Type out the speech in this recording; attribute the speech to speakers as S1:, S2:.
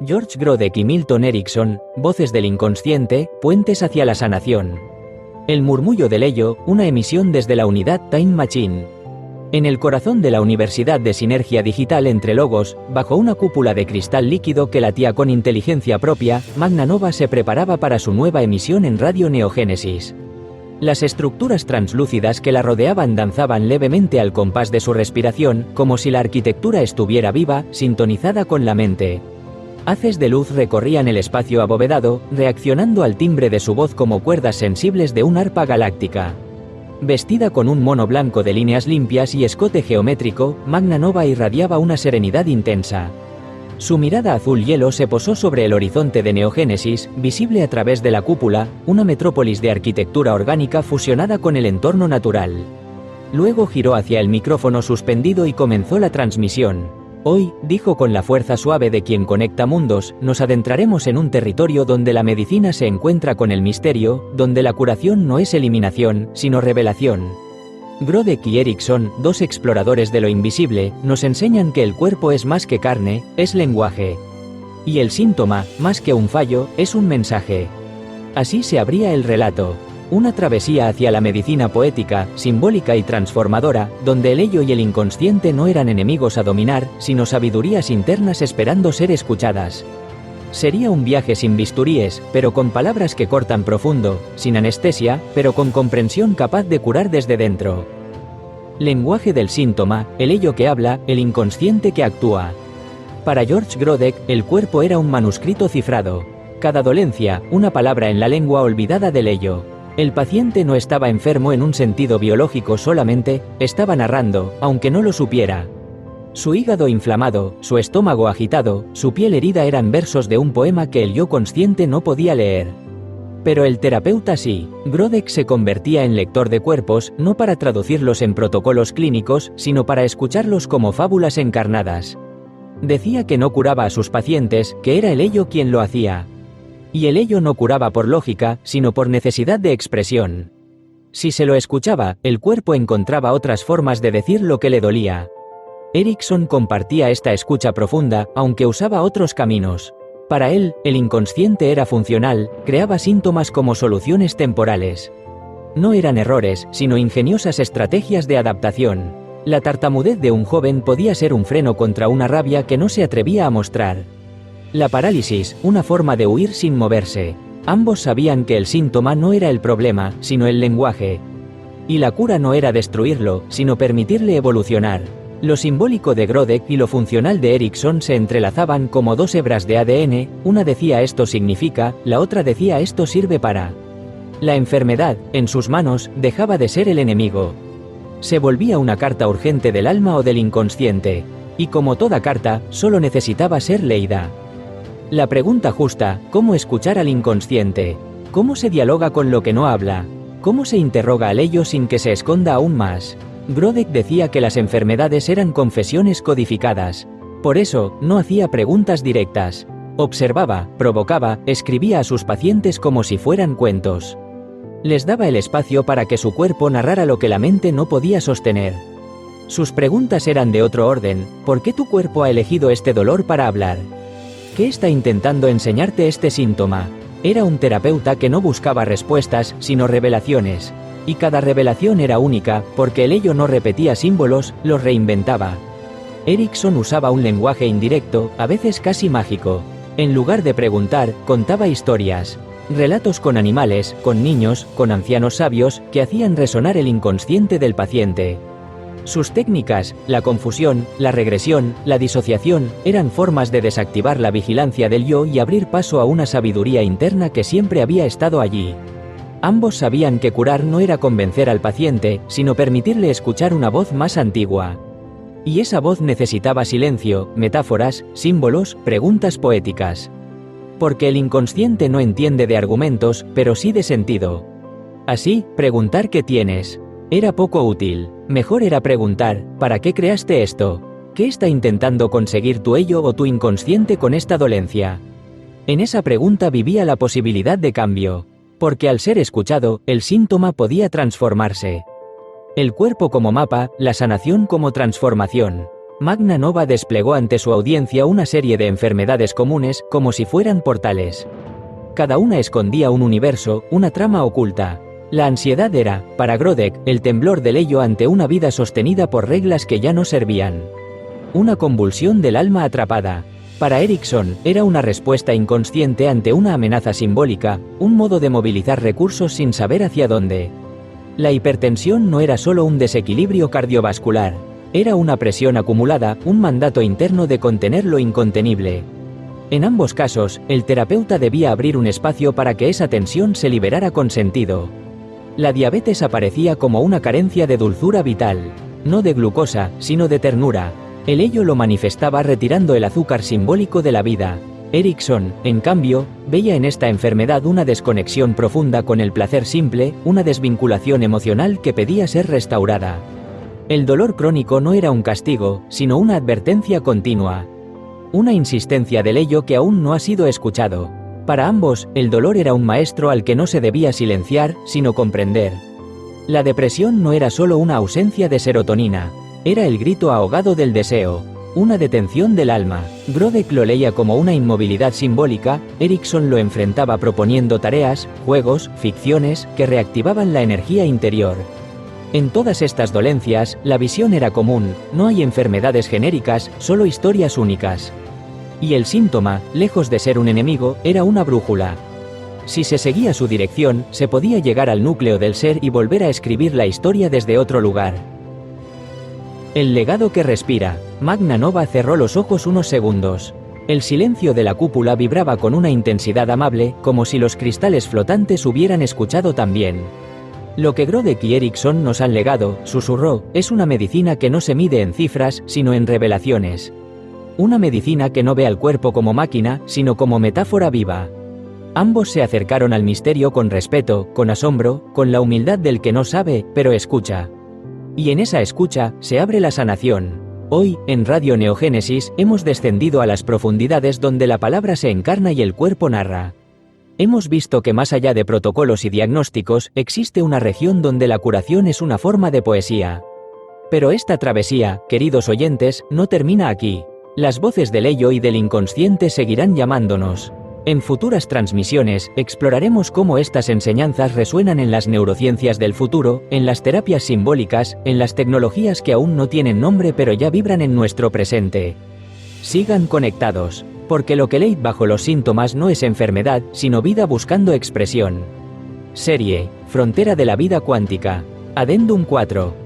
S1: George Grodek y Milton Erickson, Voces del inconsciente, puentes hacia la sanación. El murmullo del ello, una emisión desde la unidad Time Machine. En el corazón de la Universidad de Sinergia Digital entre Logos, bajo una cúpula de cristal líquido que latía con inteligencia propia, Magna Nova se preparaba para su nueva emisión en Radio Neogénesis. Las estructuras translúcidas que la rodeaban danzaban levemente al compás de su respiración, como si la arquitectura estuviera viva, sintonizada con la mente. Haces de luz recorrían el espacio abovedado, reaccionando al timbre de su voz como cuerdas sensibles de un arpa galáctica. Vestida con un mono blanco de líneas limpias y escote geométrico, Magna Nova irradiaba una serenidad intensa. Su mirada azul hielo se posó sobre el horizonte de Neogénesis, visible a través de la cúpula, una metrópolis de arquitectura orgánica fusionada con el entorno natural. Luego giró hacia el micrófono suspendido y comenzó la transmisión. Hoy, dijo con la fuerza suave de quien conecta mundos, nos adentraremos en un territorio donde la medicina se encuentra con el misterio, donde la curación no es eliminación, sino revelación. Grodek y Erickson, dos exploradores de lo invisible, nos enseñan que el cuerpo es más que carne, es lenguaje. Y el síntoma, más que un fallo, es un mensaje. Así se abría el relato. Una travesía hacia la medicina poética, simbólica y transformadora, donde el ello y el inconsciente no eran enemigos a dominar, sino sabidurías internas esperando ser escuchadas. Sería un viaje sin bisturíes, pero con palabras que cortan profundo, sin anestesia, pero con comprensión capaz de curar desde dentro. Lenguaje del síntoma, el ello que habla, el inconsciente que actúa. Para George Grodek, el cuerpo era un manuscrito cifrado. Cada dolencia, una palabra en la lengua olvidada del ello. El paciente no estaba enfermo en un sentido biológico solamente, estaba narrando, aunque no lo supiera. Su hígado inflamado, su estómago agitado, su piel herida eran versos de un poema que el yo consciente no podía leer. Pero el terapeuta sí. Grodek se convertía en lector de cuerpos, no para traducirlos en protocolos clínicos, sino para escucharlos como fábulas encarnadas. Decía que no curaba a sus pacientes, que era el ello quien lo hacía. Y el ello no curaba por lógica, sino por necesidad de expresión. Si se lo escuchaba, el cuerpo encontraba otras formas de decir lo que le dolía. Erickson compartía esta escucha profunda, aunque usaba otros caminos. Para él, el inconsciente era funcional, creaba síntomas como soluciones temporales. No eran errores, sino ingeniosas estrategias de adaptación. La tartamudez de un joven podía ser un freno contra una rabia que no se atrevía a mostrar. La parálisis, una forma de huir sin moverse. Ambos sabían que el síntoma no era el problema, sino el lenguaje. Y la cura no era destruirlo, sino permitirle evolucionar. Lo simbólico de Grodek y lo funcional de Erickson se entrelazaban como dos hebras de ADN, una decía esto significa, la otra decía esto sirve para. La enfermedad, en sus manos, dejaba de ser el enemigo. Se volvía una carta urgente del alma o del inconsciente. Y como toda carta, solo necesitaba ser leída. La pregunta justa, ¿cómo escuchar al inconsciente? ¿Cómo se dialoga con lo que no habla? ¿Cómo se interroga al ello sin que se esconda aún más? Grodek decía que las enfermedades eran confesiones codificadas. Por eso, no hacía preguntas directas. Observaba, provocaba, escribía a sus pacientes como si fueran cuentos. Les daba el espacio para que su cuerpo narrara lo que la mente no podía sostener. Sus preguntas eran de otro orden. ¿Por qué tu cuerpo ha elegido este dolor para hablar? ¿Qué está intentando enseñarte este síntoma? Era un terapeuta que no buscaba respuestas, sino revelaciones. Y cada revelación era única, porque el ello no repetía símbolos, los reinventaba. Erickson usaba un lenguaje indirecto, a veces casi mágico. En lugar de preguntar, contaba historias. Relatos con animales, con niños, con ancianos sabios, que hacían resonar el inconsciente del paciente. Sus técnicas, la confusión, la regresión, la disociación, eran formas de desactivar la vigilancia del yo y abrir paso a una sabiduría interna que siempre había estado allí. Ambos sabían que curar no era convencer al paciente, sino permitirle escuchar una voz más antigua. Y esa voz necesitaba silencio, metáforas, símbolos, preguntas poéticas. Porque el inconsciente no entiende de argumentos, pero sí de sentido. Así, preguntar ¿qué tienes? Era poco útil. Mejor era preguntar, ¿para qué creaste esto? ¿Qué está intentando conseguir tu ello o tu inconsciente con esta dolencia? En esa pregunta vivía la posibilidad de cambio. Porque al ser escuchado, el síntoma podía transformarse. El cuerpo como mapa, la sanación como transformación. Magna Nova desplegó ante su audiencia una serie de enfermedades comunes, como si fueran portales. Cada una escondía un universo, una trama oculta. La ansiedad era, para Grodek, el temblor del ello ante una vida sostenida por reglas que ya no servían. Una convulsión del alma atrapada. Para Erickson, era una respuesta inconsciente ante una amenaza simbólica, un modo de movilizar recursos sin saber hacia dónde. La hipertensión no era solo un desequilibrio cardiovascular. Era una presión acumulada, un mandato interno de contener lo incontenible. En ambos casos, el terapeuta debía abrir un espacio para que esa tensión se liberara con sentido. La diabetes aparecía como una carencia de dulzura vital, no de glucosa, sino de ternura. El ello lo manifestaba retirando el azúcar simbólico de la vida. Erickson, en cambio, veía en esta enfermedad una desconexión profunda con el placer simple, una desvinculación emocional que pedía ser restaurada. El dolor crónico no era un castigo, sino una advertencia continua. Una insistencia del ello que aún no ha sido escuchado. Para ambos, el dolor era un maestro al que no se debía silenciar, sino comprender. La depresión no era solo una ausencia de serotonina. Era el grito ahogado del deseo. Una detención del alma. Grodek lo leía como una inmovilidad simbólica, Erickson lo enfrentaba proponiendo tareas, juegos, ficciones, que reactivaban la energía interior. En todas estas dolencias, la visión era común, no hay enfermedades genéricas, solo historias únicas. Y el síntoma, lejos de ser un enemigo, era una brújula. Si se seguía su dirección, se podía llegar al núcleo del ser y volver a escribir la historia desde otro lugar. El legado que respira. Magna Nova cerró los ojos unos segundos. El silencio de la cúpula vibraba con una intensidad amable, como si los cristales flotantes hubieran escuchado también. Lo que Grodek y Erickson nos han legado, susurró, es una medicina que no se mide en cifras, sino en revelaciones. Una medicina que no ve al cuerpo como máquina, sino como metáfora viva. Ambos se acercaron al misterio con respeto, con asombro, con la humildad del que no sabe, pero escucha. Y en esa escucha, se abre la sanación. Hoy, en Radio Neogénesis, hemos descendido a las profundidades donde la palabra se encarna y el cuerpo narra. Hemos visto que más allá de protocolos y diagnósticos, existe una región donde la curación es una forma de poesía. Pero esta travesía, queridos oyentes, no termina aquí. Las voces del ello y del inconsciente seguirán llamándonos. En futuras transmisiones, exploraremos cómo estas enseñanzas resuenan en las neurociencias del futuro, en las terapias simbólicas, en las tecnologías que aún no tienen nombre pero ya vibran en nuestro presente. Sigan conectados. Porque lo que leí bajo los síntomas no es enfermedad, sino vida buscando expresión. Serie, Frontera de la vida cuántica. Adendum 4.